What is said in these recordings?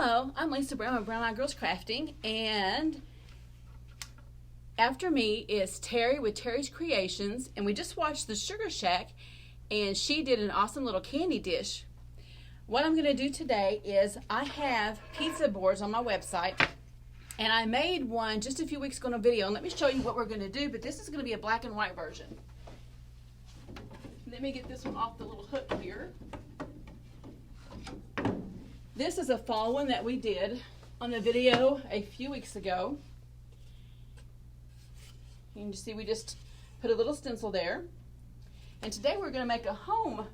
Hello, I'm Lisa Brown of Brown Eyed Girls Crafting, and after me is Terry with Terry's Creations, and we just watched the Sugar Shack, and she did an awesome little candy dish. What I'm going to do today is I have pizza boards on my website, and I made one just a few weeks ago in a video, and let me show you what we're going to do, but this is going to be a black and white version. Let me get this one off the little hook here. This is a fall one that we did on the video a few weeks ago. You can see we just put a little stencil there. And today we're going to make a home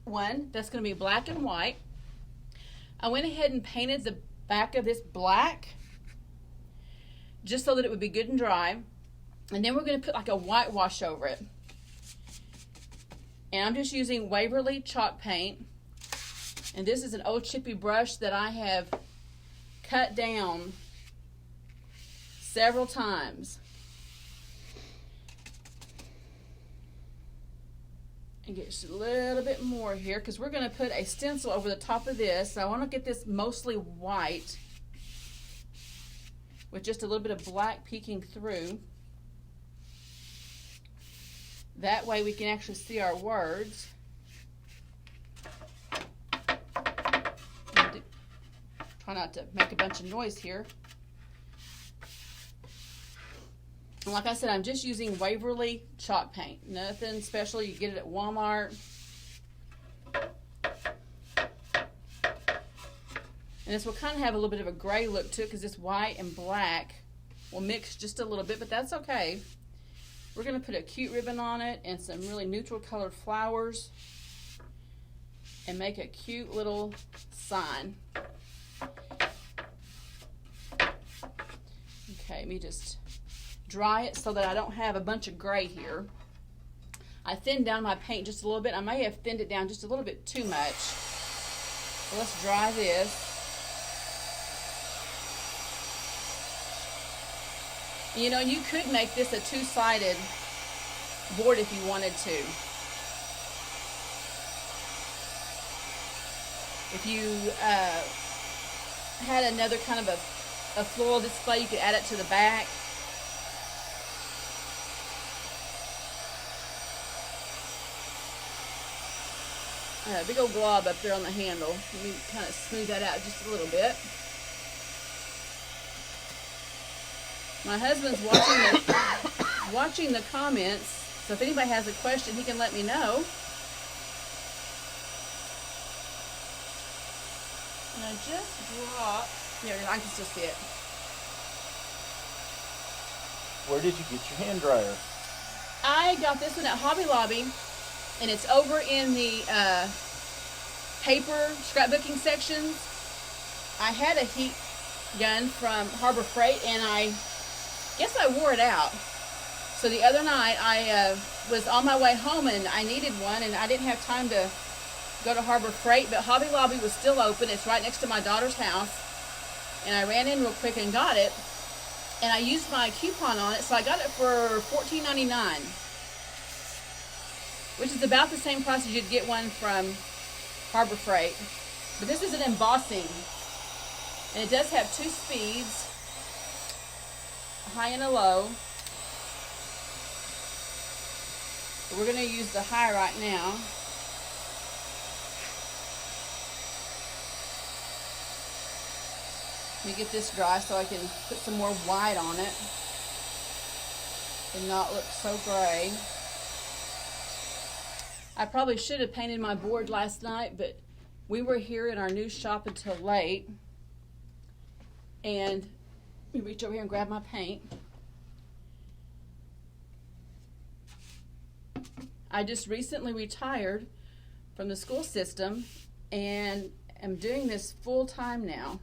one that's going to be black and white. I went ahead and painted the back of this black just so that it would be good and dry. And then we're going to put like a whitewash over it. And I'm just using Waverly chalk paint. And this is an old chippy brush that I have cut down several times. And get just a little bit more here because we're going to put a stencil over the top of this. So I want to get this mostly white with just a little bit of black peeking through. That way we can actually see our words. Try not to make a bunch of noise here. And like I said, I'm just using Waverly chalk paint. Nothing special. You get it at Walmart. And this will kind of have a little bit of a gray look to it because this white and black will mix just a little bit, but that's okay. We're going to put a cute ribbon on it and some really neutral colored flowers and make a cute little sign. Okay, let me just dry it so that I don't have a bunch of gray here. I thinned down my paint just a little bit. I may have thinned it down just a little bit too much. So let's dry this. You know, you could make this a two-sided board if you wanted to. If you had another kind of a floral display, you could add it to the back. Big old glob up there on the handle. Let me kind of smooth that out just a little bit. My husband's watching the comments, so if anybody has a question, he can let me know. And I just dropped. There, I can still see it. Where did you get your hand dryer? I got this one at Hobby Lobby, and it's over in the paper scrapbooking sections. I had a heat gun from Harbor Freight, and I guess I wore it out. So the other night I was on my way home and I needed one, and I didn't have time to go to Harbor Freight, but Hobby Lobby was still open. It's right next to my daughter's house, and I ran in real quick and got it, and I used my coupon on it, so I got it for $14.99, which is about the same price as you'd get one from Harbor Freight. But this is an embossing, and it does have 2 speeds, a high and a low. But we're going to use the high right now. Let me get this dry so I can put some more white on it and not look so gray. I probably should have painted my board last night, but we were here in our new shop until late. And let me reach over here and grab my paint. I just recently retired from the school system and am doing this full time now.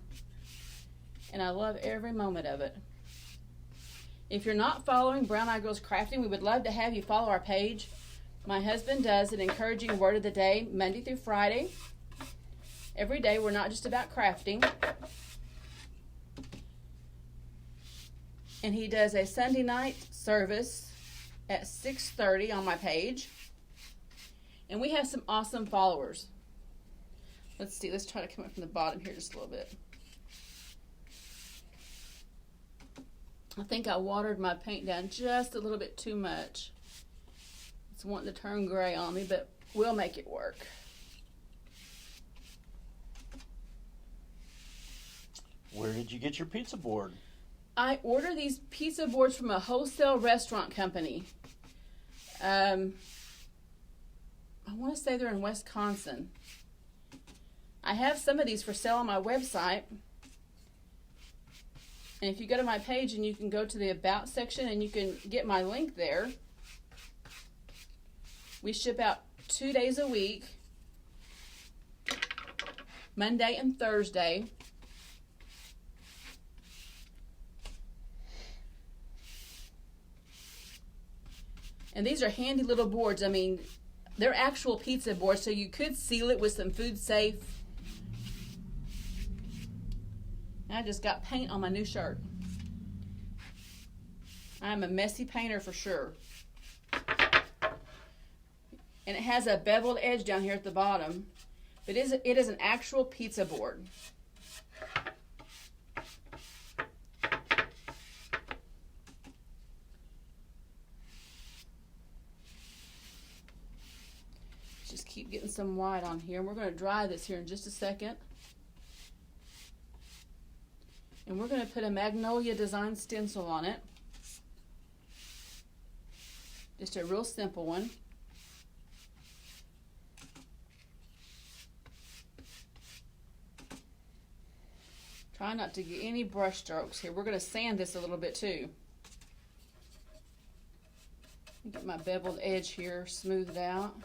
And I love every moment of it. If you're not following Brown Eyed Girls Crafting, we would love to have you follow our page. My husband does an encouraging word of the day Monday through Friday. Every day, we're not just about crafting. And he does a Sunday night service at 6:30 on my page. And we have some awesome followers. Let's see, let's try to come up from the bottom here just a little bit. I think I watered my paint down just a little bit too much. It's wanting to turn gray on me, but we'll make it work. Where did you get your pizza board? I ordered these pizza boards from a wholesale restaurant company. I want to say they're in Wisconsin. I have some of these for sale on my website. And if you go to my page and you can go to the About section and you can get my link there. We ship out 2 days a week, Monday and Thursday. And these are handy little boards. I mean, they're actual pizza boards, so you could seal it with some food safe. I just got paint on my new shirt. I'm a messy painter for sure. And it has a beveled edge down here at the bottom. But it is an actual pizza board. Just keep getting some white on here. And we're going to dry this here in just a second. And we're going to put a magnolia design stencil on it. Just a real simple one. Try not to get any brush strokes here. We're going to sand this a little bit too. Get my beveled edge here smoothed out.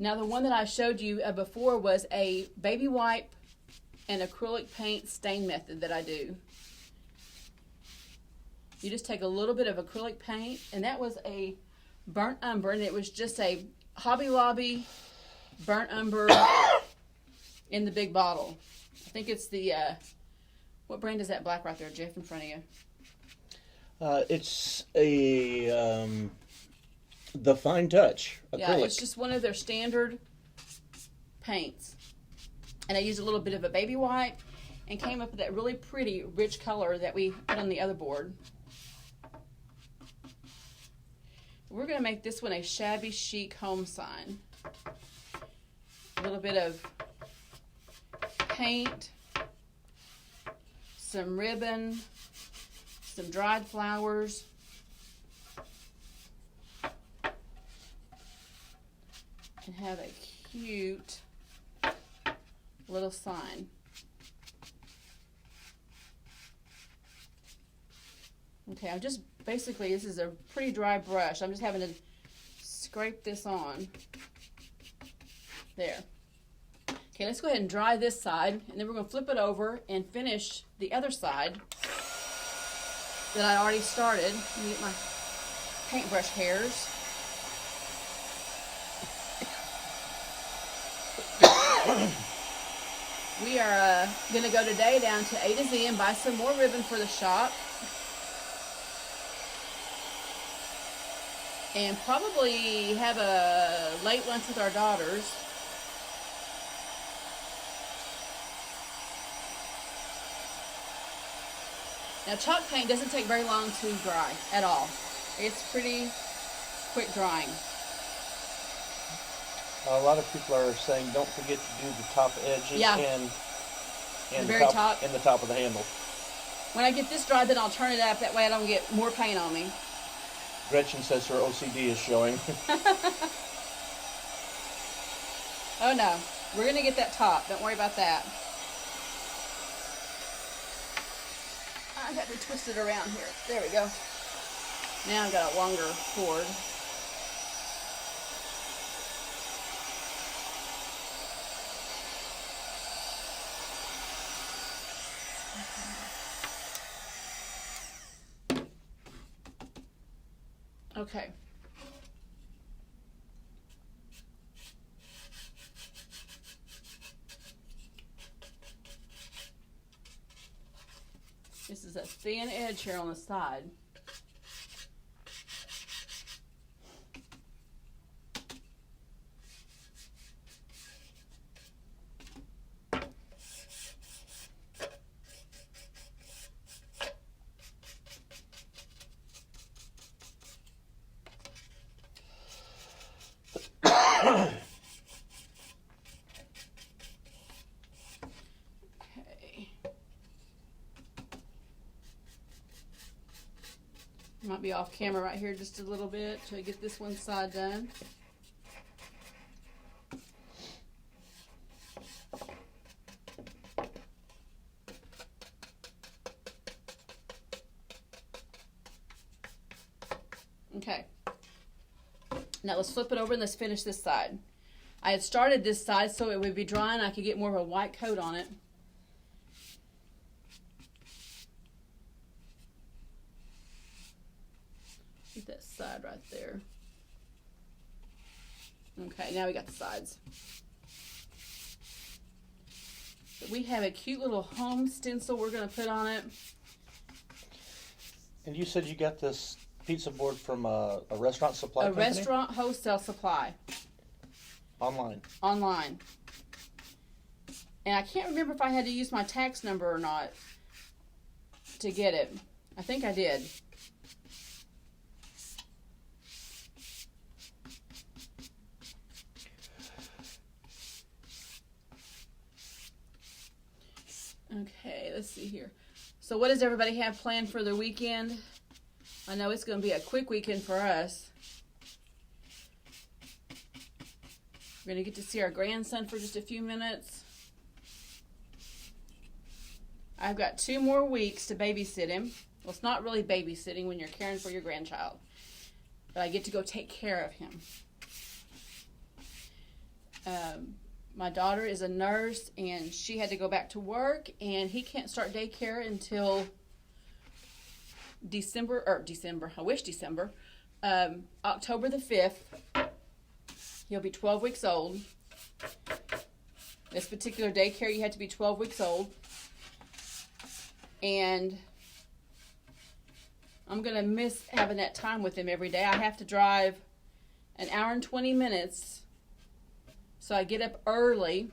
Now the one that I showed you before was a baby wipe and acrylic paint stain method that I do. You just take a little bit of acrylic paint, and that was a burnt umber, and it was just a Hobby Lobby burnt umber in the big bottle. I think it's the, what brand is that black right there, Jeff, in front of you? It's a, the Fine Touch acrylic. Yeah, it's just one of their standard paints. And I used a little bit of a baby wipe and came up with that really pretty, rich color that we put on the other board. We're going to make this one a shabby chic home sign. A little bit of paint, some ribbon, some dried flowers, and have a cute little sign. Okay, I'm just basically, this is a pretty dry brush. I'm just having to scrape this on. There. Okay, let's go ahead and dry this side, and then we're going to flip it over and finish the other side that I already started. Let me get my paintbrush hairs. We are going to go today down to A to Z and buy some more ribbon for the shop. And probably have a late lunch with our daughters. Now chalk paint doesn't take very long to dry at all. It's pretty quick drying. A lot of people are saying don't forget to do the top edges and the very top and the top of the handle. When I get this dry, then I'll turn it up. That way I don't get more paint on me. Gretchen says her OCD is showing. Oh no, we're going to get that top. Don't worry about that. I got to twist it around here. There we go. Now I've got a longer cord. Okay. This is a thin edge here on the side. Might be off camera right here just a little bit to get this one side done. Okay. Now let's flip it over and let's finish this side. I had started this side so it would be dry and I could get more of a white coat on it. Get that side right there. Okay, now we got the sides. We have a cute little home stencil we're going to put on it. And you said you got this pizza board from a restaurant supply company? A restaurant wholesale supply. Online. Online. And I can't remember if I had to use my tax number or not to get it. I think I did. Okay, let's see here. So what does everybody have planned for their weekend? I know it's going to be a quick weekend for us. We're going to get to see our grandson for just a few minutes. I've got 2 more weeks to babysit him. Well, it's not really babysitting when you're caring for your grandchild. But I get to go take care of him. My daughter is a nurse, and she had to go back to work, and he can't start daycare until December, October the 5th. He'll be 12 weeks old. This particular daycare, you have to be 12 weeks old. And I'm going to miss having that time with him every day. I have to drive an hour and 20 minutes. So I get up early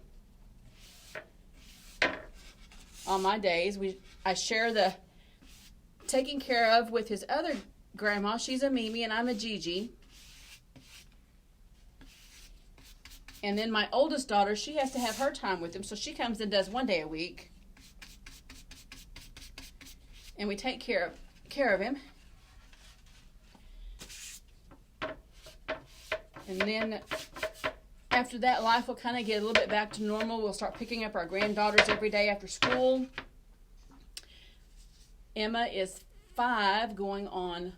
on my days. I share the taking care of with his other grandma. She's a Mimi and I'm a Gigi. And then my oldest daughter, she has to have her time with him. So she comes and does 1 day a week. And we take care of him. And then after that, life will kind of get a little bit back to normal. We'll start picking up our granddaughters every day after school. Emma is 5 going on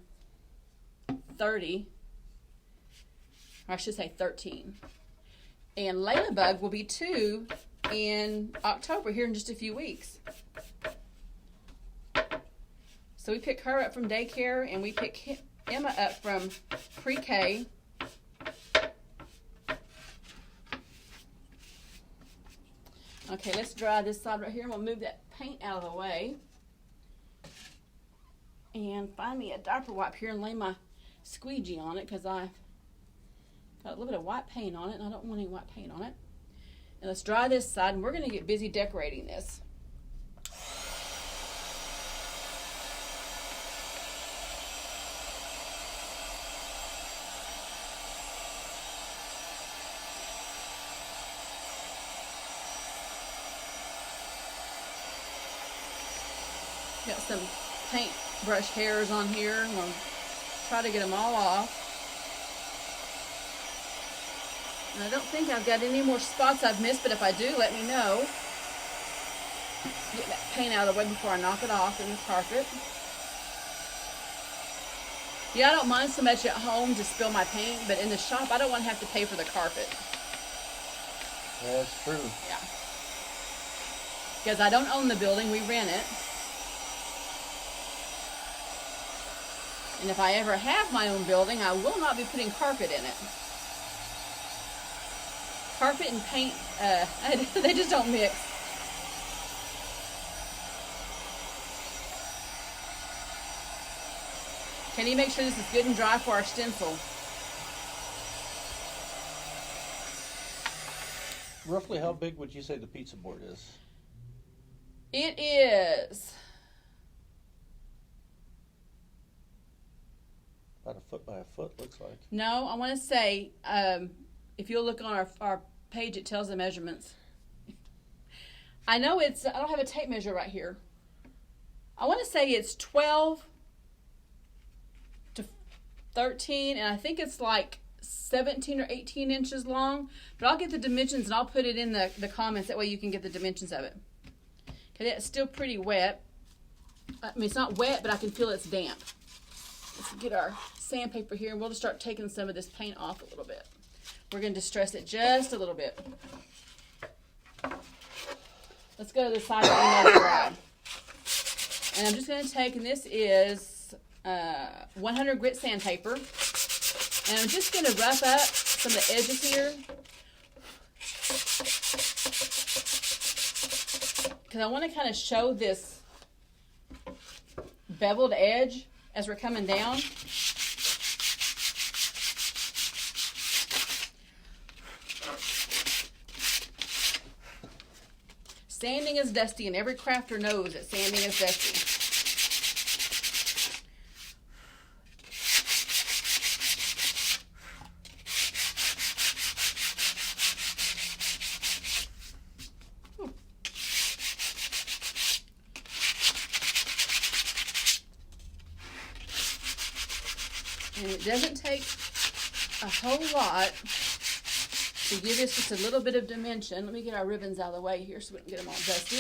30. Or I should say 13. And Layla Bug will be 2 in October, here in just a few weeks. So we pick her up from daycare and we pick Emma up from pre-K. Okay, let's dry this side right here. We'll move that paint out of the way. And find me a diaper wipe here and lay my squeegee on it because I've got a little bit of white paint on it and I don't want any white paint on it. And let's dry this side and we're going to get busy decorating this. Got some paintbrush hairs on here. I'm going to try to get them all off. And I don't think I've got any more spots I've missed, but if I do, let me know. Get that paint out of the way before I knock it off in the carpet. Yeah, I don't mind so much at home to spill my paint, but in the shop, I don't want to have to pay for the carpet. Yeah, that's true. Yeah. Because I don't own the building, we rent it. And if I ever have my own building, I will not be putting carpet in it. Carpet and paint, they just don't mix. Can you make sure this is good and dry for our stencil? Roughly how big would you say the pizza board is? It is About a foot by a foot, looks like. no, I want to say, if you'll look on our page, it tells the measurements. I know I don't have a tape measure right here. I want to say it's 12 13, and I think it's like 17 or 18 inches long. But I'll get the dimensions and I'll put it in the comments. That way you can get the dimensions of it. Okay, it's still pretty wet. I mean, it's not wet, but I can feel it's damp. Let's get our sandpaper here, and we'll just start taking some of this paint off a little bit. We're going to distress it just a little bit. Let's go to the side that we know dry. And I'm just going to take, and this is 100 grit sandpaper. And I'm just going to rough up some of the edges here. Because I want to kind of show this beveled edge as we're coming down. Sanding is dusty, and every crafter knows that sanding is dusty. And it doesn't take a whole lot to give this just a little bit of dimension. Let me get our ribbons out of the way here so we can get them all dusty.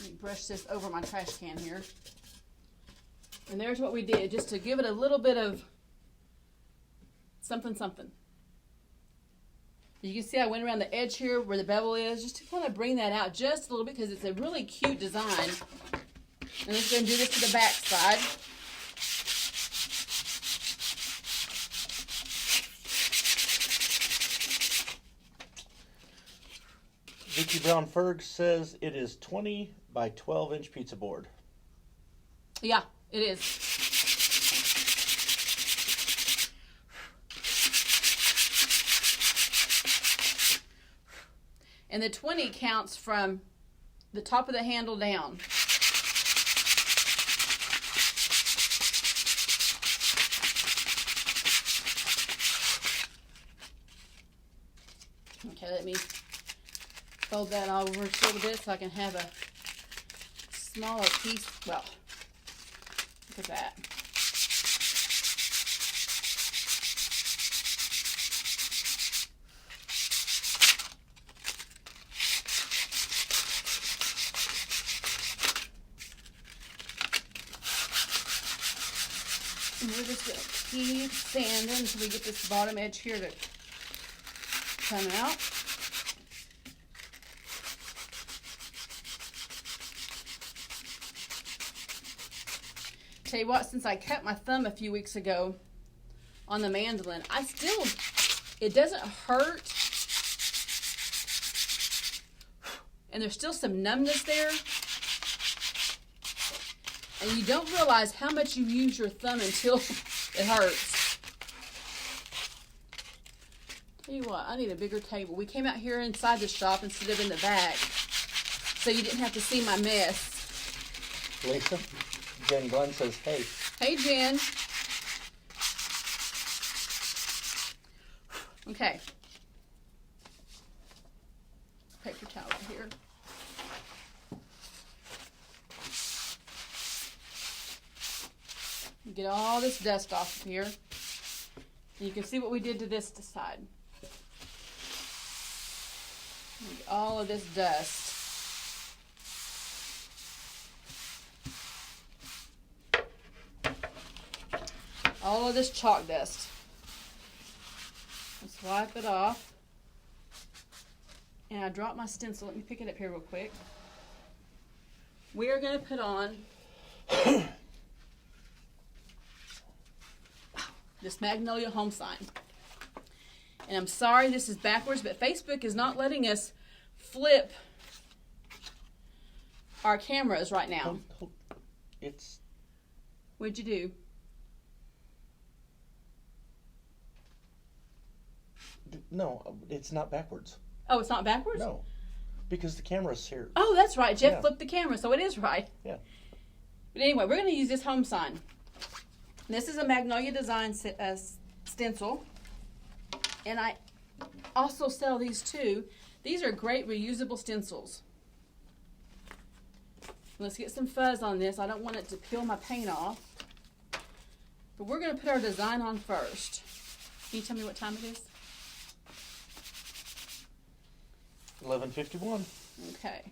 Let me brush this over my trash can here. And there's what we did, just to give it a little bit of something, something. You can see I went around the edge here where the bevel is, just to kind of bring that out just a little bit because it's a really cute design. And I'm just going to do this to the back side. Vicky Brown Ferg says it is 20 by 12 inch pizza board. Yeah, it is. And the 20 counts from the top of the handle down. Okay, let me fold that over just a little bit so I can have a smaller piece. Well, look at that. And we're just going to keep sanding until we get this bottom edge here to come out. Tell you what, since I cut my thumb a few weeks ago on the mandolin, it doesn't hurt. And there's still some numbness there. And you don't realize how much you use your thumb until it hurts. Tell you what, I need a bigger table. We came out here inside the shop instead of in the back, so you didn't have to see my mess. Lisa, Jen Glenn says, hey. Hey, Jen. Okay. Paper towel right here. Get all this dust off of here. And you can see what we did to this side. Get all of this dust. All of this chalk dust. Let's wipe it off. And I dropped my stencil. Let me pick it up here real quick. We are going to put on this magnolia home sign. And I'm sorry this is backwards, but Facebook is not letting us flip our cameras right now. It's... What'd you do? No, it's not backwards. Oh, it's not backwards? No, because the camera's here. Oh, that's right. Jeff Yeah. flipped the camera, so it is right. Yeah. But anyway, we're going to use this home sign. This is a magnolia design stencil. And I also sell these too. These are great reusable stencils. Let's get some fuzz on this. I don't want it to peel my paint off. But we're going to put our design on first. Can you tell me what time it is? 11:51. Okay.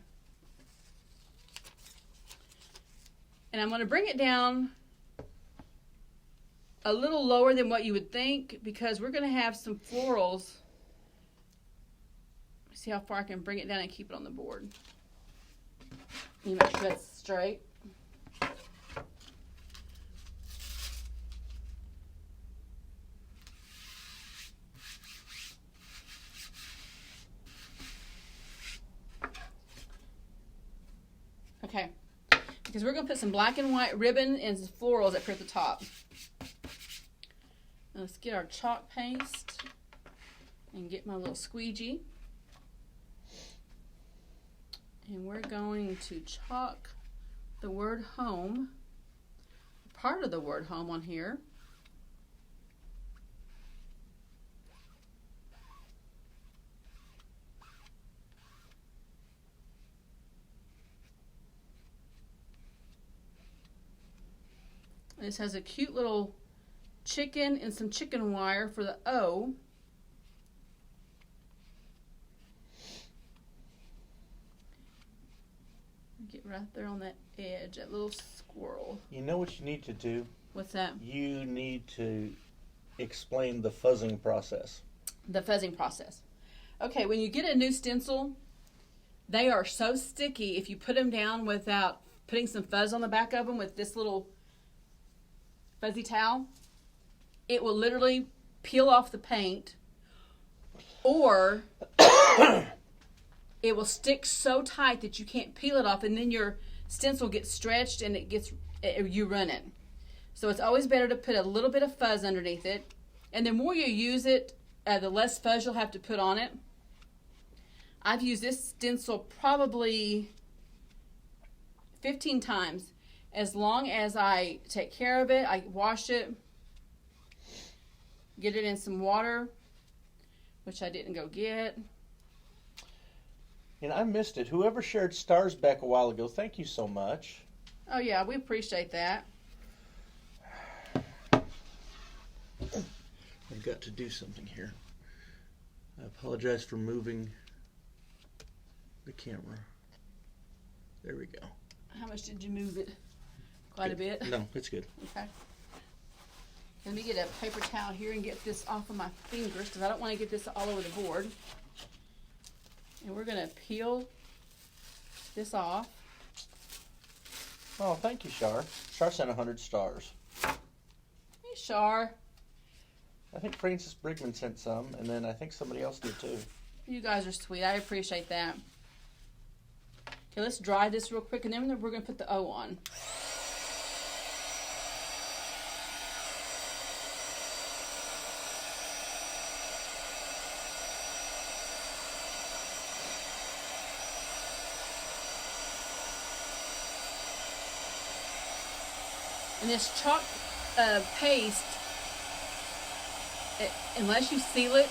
And I'm going to bring it down a little lower than what you would think because we're going to have some florals. See how far I can bring it down and keep it on the board. You make sure that's straight. Okay, because we're going to put some black and white ribbon and some florals up here at the top. Now let's get our chalk paste and get my little squeegee. And we're going to chalk the word home, part of the word home on here. This has a cute little chicken and some chicken wire for the O. Get right there on that edge, that little squirrel. You know what you need to do? What's that? You need to explain the fuzzing process. The fuzzing process. Okay, when you get a new stencil, they are so sticky if you put them down without putting some fuzz on the back of them with this little fuzzy towel. It will literally peel off the paint, or it will stick so tight that you can't peel it off, and then your stencil gets stretched and you run it. So it's always better to put a little bit of fuzz underneath it, and the more you use it, the less fuzz you'll have to put on it. I've used this stencil probably 15 times. As long as I take care of it, I wash it, get it in some water, which I didn't go get. And I missed it. Whoever shared stars back a while ago, thank you so much. Oh yeah, we appreciate that. I've got to do something here. I apologize for moving the camera. There we go. How much did you move it? Quite a bit? No, it's good. Okay. Let me get a paper towel here and get this off of my fingers because I don't want to get this all over the board. And we're going to peel this off. Oh, thank you, Shar. Shar sent 100 stars. Hey, Shar. I think Francis Brigman sent some, and then I think somebody else did too. You guys are sweet. I appreciate that. Okay, let's dry this real quick, and then we're going to put the O on. And this chalk paste, unless you seal it,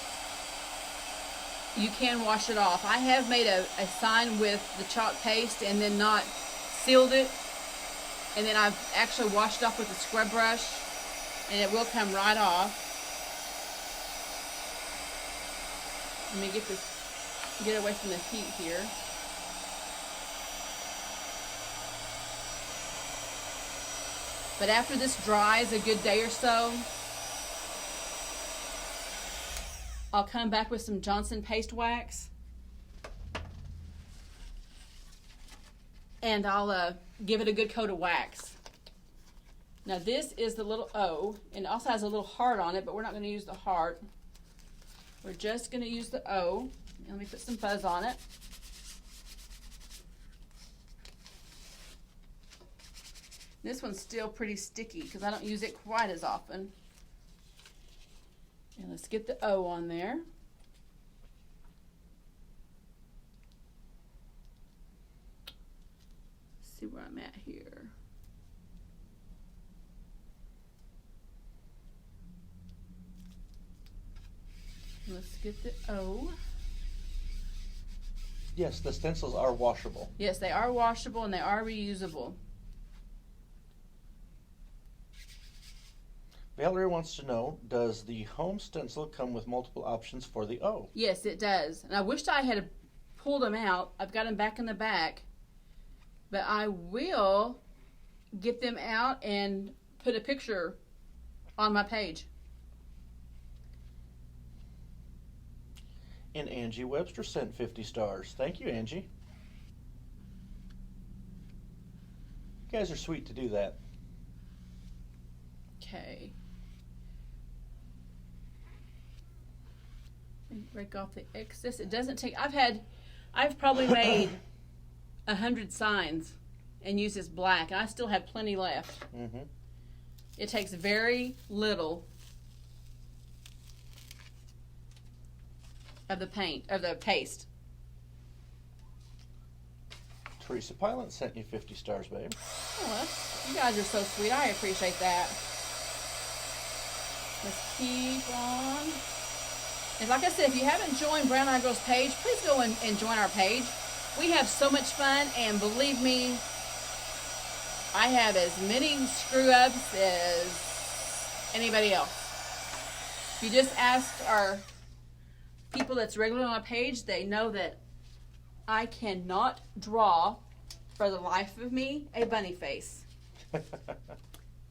you can wash it off. I have made a sign with the chalk paste and then not sealed it. And then I've actually washed it off with a scrub brush, and it will come right off. Let me get away from the heat here. But after this dries a good day or so, I'll come back with some Johnson paste wax. And I'll give it a good coat of wax. Now this is the little O, and it also has a little heart on it, but we're not going to use the heart. We're just going to use the O. And let me put some fuzz on it. This one's still pretty sticky because I don't use it quite as often. And let's get the O on there. Let's see where I'm at here. Let's get the O. Yes, the stencils are washable. Yes, they are washable and they are reusable. Valerie wants to know, does the home stencil come with multiple options for the O? Yes, it does. And I wished I had pulled them out. I've got them back in the back. But I will get them out and put a picture on my page. And Angie Webster sent 50 stars. Thank you, Angie. You guys are sweet to do that. Okay. Break off the excess. It doesn't take, I've probably made 100 signs and used this black, and I still have plenty left. Mm-hmm. It takes very little of the paste. Teresa Pilot sent you 50 stars, babe. Oh, you guys are so sweet. I appreciate that. Let's keep on. And like I said, if you haven't joined Brown Eye Girls page, please go and join our page. We have so much fun, and believe me, I have as many screw-ups as anybody else. If you just ask our people that's regularly on our page, they know that I cannot draw, for the life of me, a bunny face.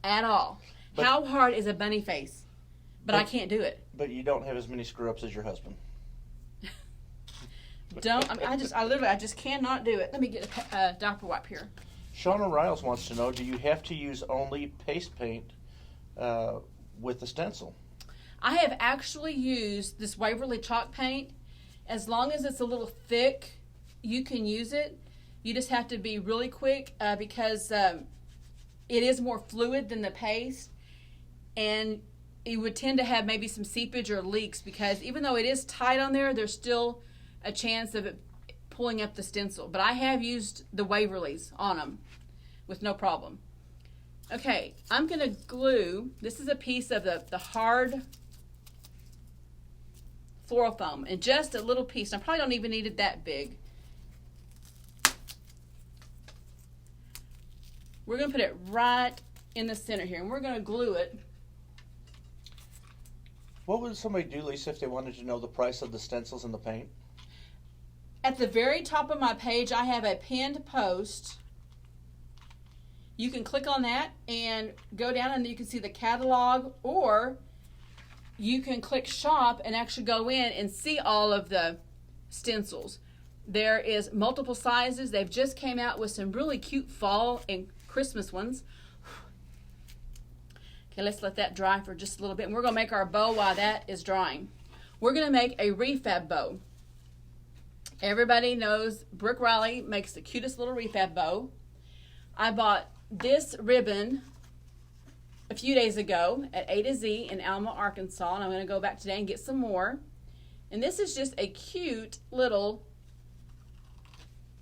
At all. But how hard is a bunny face? But I can't do it. But you don't have as many screw-ups as your husband. I just cannot do it. Let me get a diaper wipe here. Shauna Riles wants to know, do you have to use only paste paint with the stencil? I have actually used this Waverly chalk paint. As long as it's a little thick, you can use it. You just have to be really quick because it is more fluid than the paste. And it would tend to have maybe some seepage or leaks because even though it is tight on there, there's still a chance of it pulling up the stencil. But I have used the Waverlys on them with no problem. Okay, I'm going to glue. This is a piece of the hard floral foam, and just a little piece. I probably don't even need it that big. We're going to put it right in the center here, and we're going to glue it. What would somebody do, Lisa, if they wanted to know the price of the stencils and the paint? At the very top of my page, I have a pinned post. You can click on that and go down and you can see the catalog, or you can click shop and actually go in and see all of the stencils. There is multiple sizes. They've just came out with some really cute fall and Christmas ones. Okay, let's let that dry for just a little bit. And we're going to make our bow while that is drying. We're going to make a refab bow. Everybody knows Brooke Riley makes the cutest little refab bow. I bought this ribbon a few days ago at A to Z in Alma, Arkansas, and I'm going to go back today and get some more. And this is just a cute little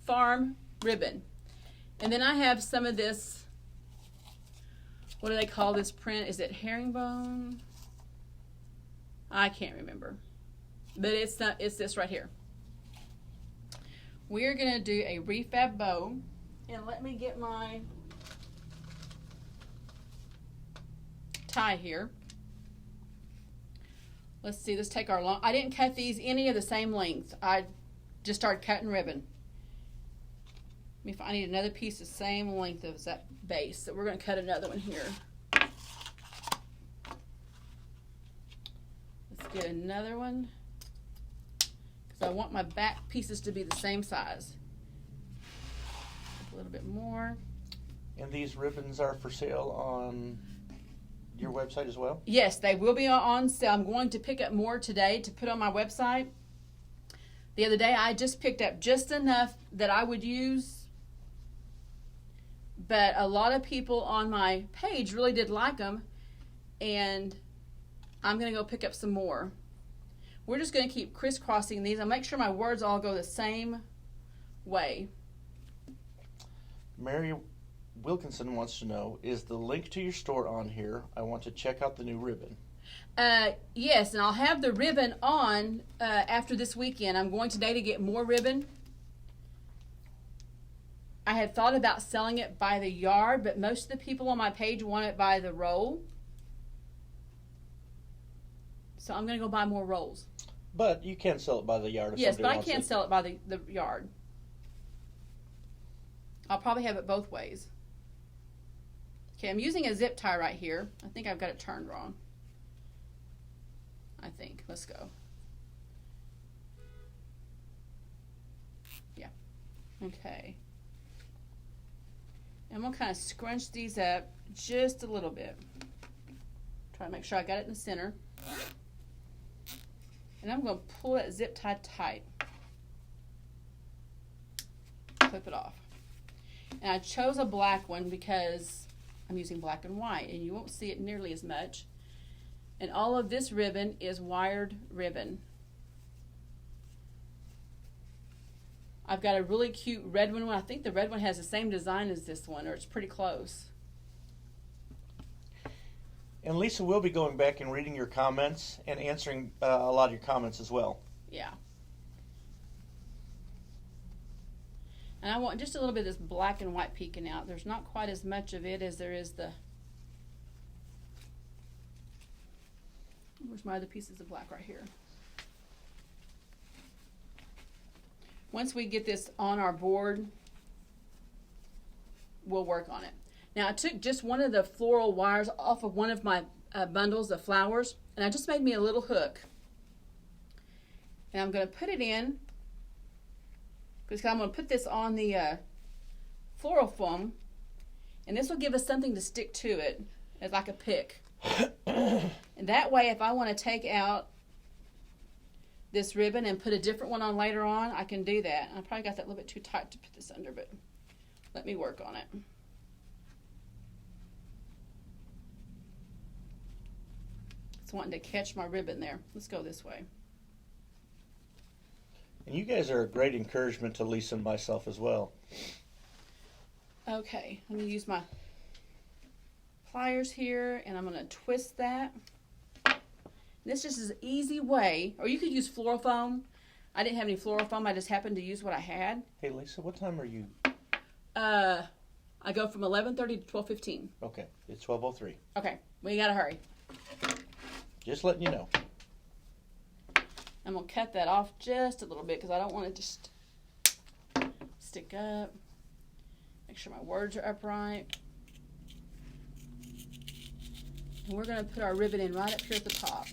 farm ribbon. And then I have some of this, what do they call this print? Is it herringbone? I can't remember. But it's this right here. We're going to do a refab bow. And let me get my tie here. Let's see, let's take our long, I didn't cut these any of the same length. I just started cutting ribbon. I need another piece the same length as that base. So we're going to cut another one here. Let's get another one. Because I want my back pieces to be the same size. A little bit more. And these ribbons are for sale on your website as well? Yes, they will be on sale. I'm going to pick up more today to put on my website. The other day I just picked up just enough that I would use. But a lot of people on my page really did like them. And I'm going to go pick up some more. We're just going to keep crisscrossing these. I'll make sure my words all go the same way. Mary Wilkinson wants to know, is the link to your store on here? I want to check out the new ribbon. Yes, and I'll have the ribbon on after this weekend. I'm going today to get more ribbon. I had thought about selling it by the yard, but most of the people on my page want it by the roll. So I'm going to go buy more rolls. But you can sell it by the yard if yes, somebody but wants I can't sell it by the yard. I'll probably have it both ways. Okay, I'm using a zip tie right here. I think I've got it turned wrong. I think. Let's go. Yeah. Okay. I'm going to kind of scrunch these up just a little bit. Try to make sure I got it in the center. And I'm going to pull that zip tie tight. Clip it off. And I chose a black one because I'm using black and white, and you won't see it nearly as much. And all of this ribbon is wired ribbon. I've got a really cute red one. I think the red one has the same design as this one, or it's pretty close. And Lisa will be going back and reading your comments and answering a lot of your comments as well. Yeah. And I want just a little bit of this black and white peeking out. There's not quite as much of it as there is the... Where's my other pieces of black right here? Once we get this on our board, we'll work on it. Now, I took just one of the floral wires off of one of my bundles of flowers, and I just made me a little hook. And I'm going to put it in, because I'm going to put this on the floral foam, and this will give us something to stick to it as like a pick. And that way, if I want to take out this ribbon and put a different one on later on, I can do that. I probably got that a little bit too tight to put this under, but let me work on it. It's wanting to catch my ribbon there. Let's go this way. And you guys are a great encouragement to Lisa and myself as well. Okay, let me use my pliers here, and I'm going to twist that. This just is an easy way, or you could use floral foam. I didn't have any floral foam. I just happened to use what I had. Hey, Lisa, what time are you? I go from 11:30 to 12:15. Okay, it's 12:03. Okay, we got to hurry. Just letting you know. I'm going to cut that off just a little bit because I don't want it to just stick up. Make sure my words are upright. And we're going to put our ribbon in right up here at the top.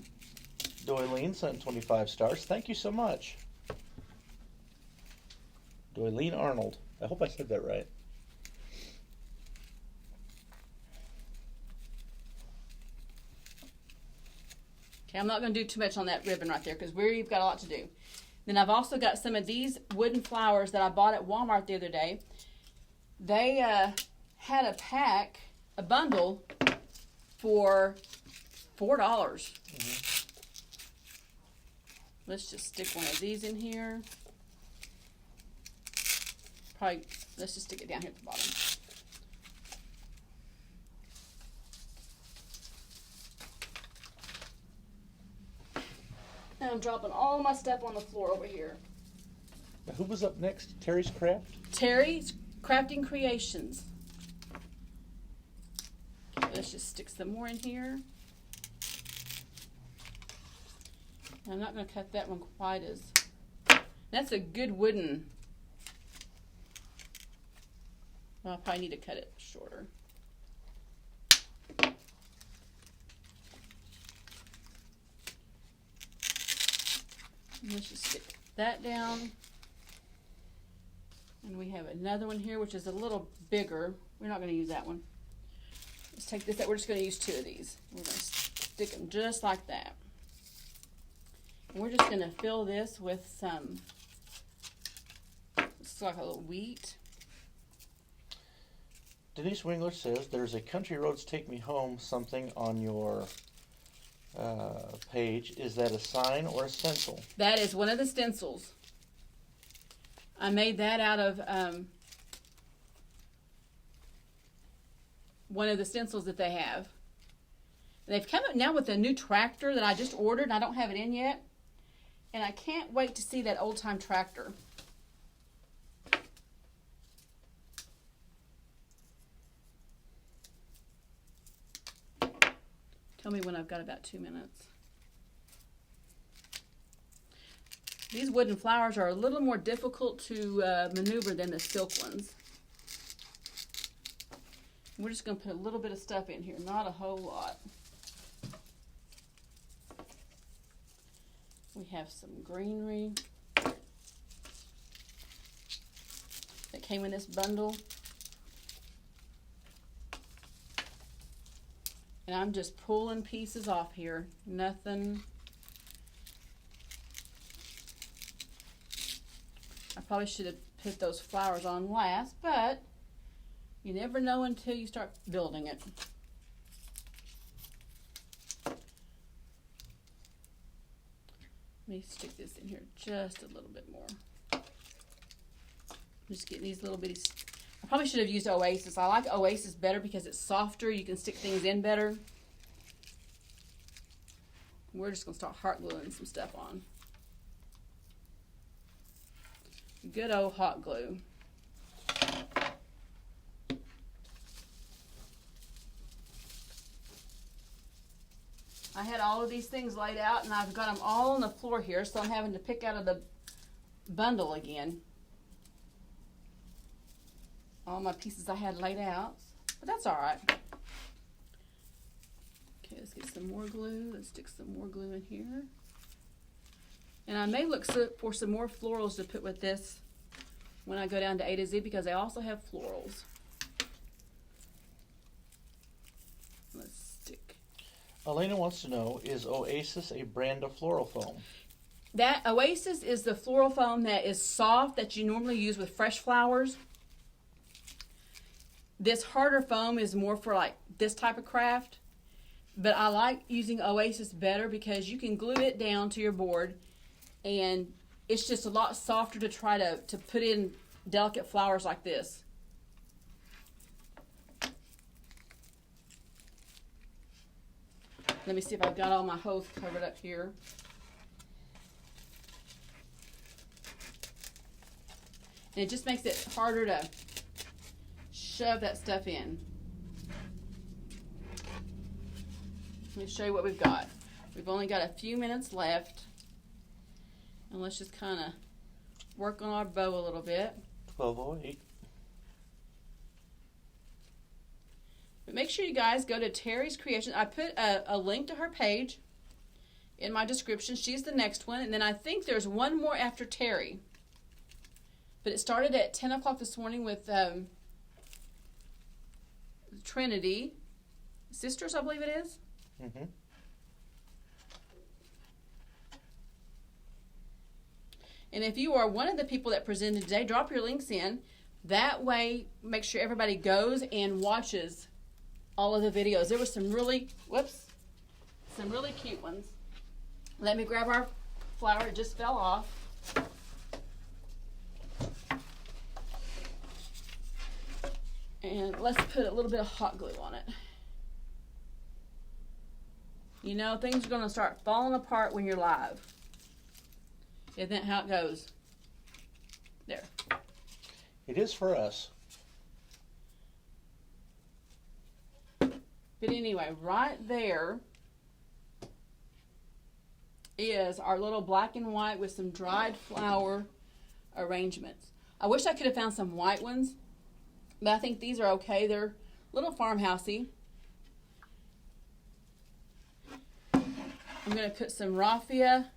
Doylene sent 25 stars. Thank you so much. Doylene Arnold. I hope I said that right. Okay, I'm not going to do too much on that ribbon right there because we've got a lot to do. Then I've also got some of these wooden flowers that I bought at Walmart the other day. They had a pack, a bundle, for $4. Mm-hmm. Let's just stick one of these in here. Probably, let's just stick it down here at the bottom. And I'm dropping all my stuff on the floor over here. Now, who was up next? Terry's Craft? Terry's Crafting Creations. Okay, let's just stick some more in here. I'm not going to cut that one quite as... That's a good wooden... Well, I probably need to cut it shorter. And let's just stick that down. And we have another one here, which is a little bigger. We're not going to use that one. Let's take this out. We're just going to use 2 of these. We're going to stick them just like that. And we're just going to fill this with some, it's like a little wheat. Denise Wingler says there's a Country Roads Take Me Home something on your page. Is that a sign or a stencil? That is one of the stencils. I made that out of one of the stencils that they have. They've come up now with a new tractor that I just ordered, and I don't have it in yet. And I can't wait to see that old-time tractor. Tell me when I've got about 2 minutes. These wooden flowers are a little more difficult to maneuver than the silk ones. We're just going to put a little bit of stuff in here, not a whole lot. We have some greenery that came in this bundle. And I'm just pulling pieces off here. Nothing. I probably should have put those flowers on last, but you never know until you start building it. Let me stick this in here just a little bit more. I'm just getting these little bitty. I probably should have used Oasis. I like Oasis better because it's softer. You can stick things in better. We're just going to start hot gluing some stuff on. Good old hot glue. I had all of these things laid out, and I've got them all on the floor here, so I'm having to pick out of the bundle again. All my pieces I had laid out, but that's all right. Okay, let's get some more glue. Let's stick some more glue in here. And I may look for some more florals to put with this when I go down to A to Z, because they also have florals. Let's stick. Elena wants to know, is Oasis a brand of floral foam? That Oasis is the floral foam that is soft that you normally use with fresh flowers. This harder foam is more for like this type of craft. But I like using Oasis better because you can glue it down to your board, and it's just a lot softer to try to put in delicate flowers like this. Let me see if I've got all my holes covered up here. And it just makes it harder to shove that stuff in. Let me show you what we've got. We've only got a few minutes left. And let's just kind of work on our bow a little bit. 12:08. But make sure you guys go to Terry's Creation. I put a link to her page in my description. She's the next one. And then I think there's one more after Terry. But it started at 10 o'clock this morning with Trinity Sisters, I believe it is. Mm-hmm. And if you are one of the people that presented today, drop your links in. That way, make sure everybody goes and watches all of the videos. There were some really, some really cute ones. Let me grab our flower. It just fell off. And let's put a little bit of hot glue on it. You know, things are going to start falling apart when you're live. Isn't that how it goes? There. It is for us. But anyway, right there is our little black and white with some dried flower arrangements. I wish I could have found some white ones, but I think these are okay. They're a little farmhousey. I'm going to put some raffia.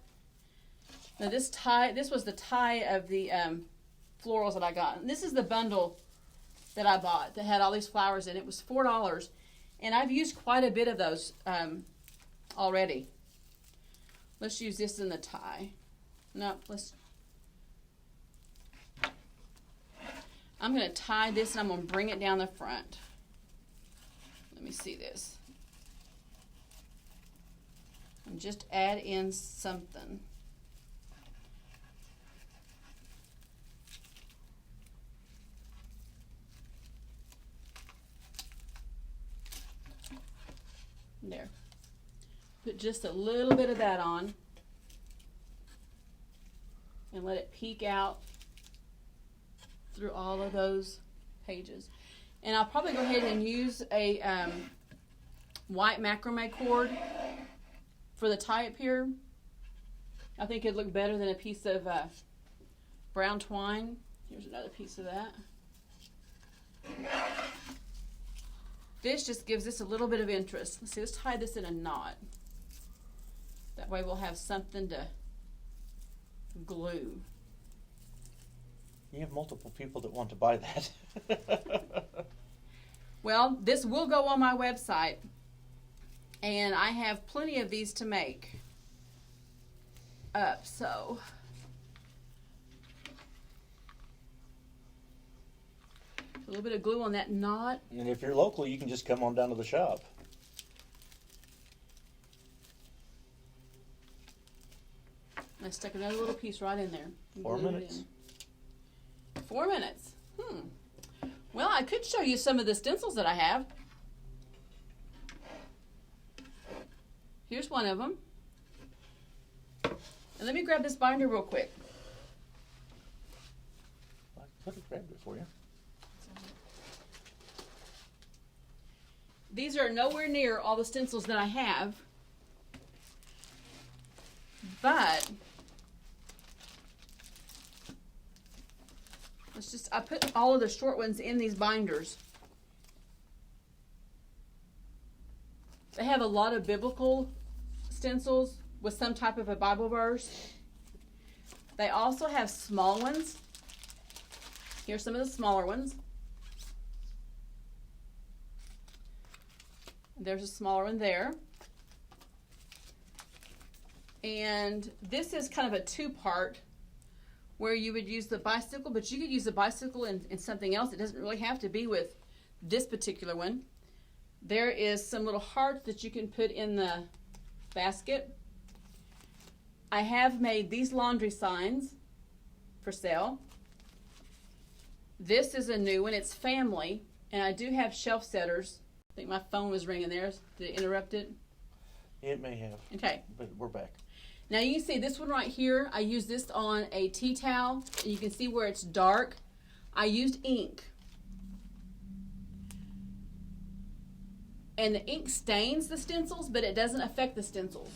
Now this was the tie of the florals that I got. And this is the bundle that I bought that had all these flowers in it. It was $4. And I've used quite a bit of those already. Let's use this in the tie. No, I'm going to tie this and I'm going to bring it down the front. Let me see this. And just add in something. There. Put just a little bit of that on and let it peek out through all of those pages. And I'll probably go ahead and use a white macrame cord for the tie-up here. I think it'd look better than a piece of brown twine. Here's another piece of that. This just gives this a little bit of interest. Let's see, let's tie this in a knot. That way we'll have something to glue. You have multiple people that want to buy that. Well, this will go on my website, and I have plenty of these to make up, so a little bit of glue on that knot. And if you're local, you can just come on down to the shop. I stuck another little piece right in there. 4 minutes. 4 minutes. Well, I could show you some of the stencils that I have. Here's one of them. And let me grab this binder real quick. I could have grabbed it for you. These are nowhere near all the stencils that I have, but I put all of the short ones in these binders. They have a lot of biblical stencils with some type of a Bible verse. They also have small ones. Here's some of the smaller ones. There's a smaller one there. And this is kind of a two-part where you would use the bicycle, but you could use the bicycle in something else. It doesn't really have to be with this particular one. There is some little hearts that you can put in the basket. I have made these laundry signs for sale. This is a new one. It's family, and I do have shelf setters. I think my phone was ringing there. Did it interrupt it? It may have. Okay. But we're back. Now you can see this one right here. I used this on a tea towel, and you can see where it's dark. I used ink. And the ink stains the stencils, but it doesn't affect the stencils.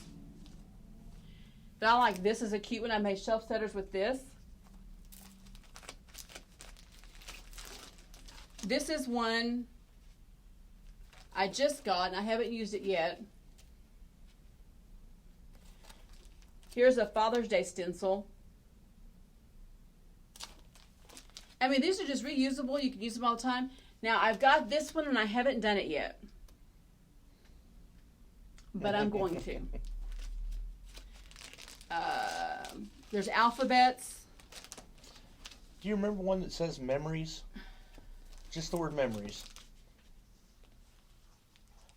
But I like this as a cute one. I made shelf setters with this. This is one I just got, and I haven't used it yet. Here's a Father's Day stencil. I mean, these are just reusable. You can use them all the time. Now, I've got this one, and I haven't done it yet. But I'm going to. There's alphabets. Do you remember one that says memories? Just the word memories.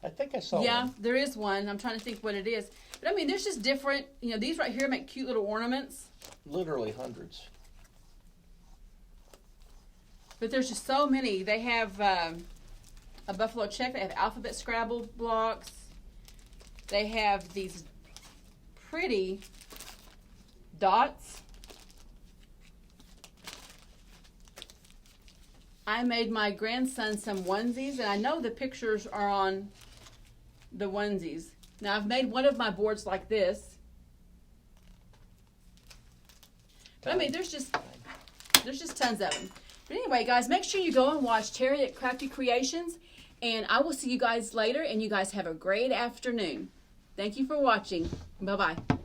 I think I saw one. Yeah, there is one. I'm trying to think what it is. But I mean, there's just different, these right here make cute little ornaments. Literally hundreds. But there's just so many. They have a buffalo check. They have alphabet Scrabble blocks. They have these pretty dots. I made my grandson some onesies, and I know the pictures are on the onesies. Now, I've made one of my boards like this. But I mean, there's just tons of them. But anyway, guys, make sure you go and watch Terry at Crafty Creations, and I will see you guys later, and you guys have a great afternoon. Thank you for watching. Bye-bye.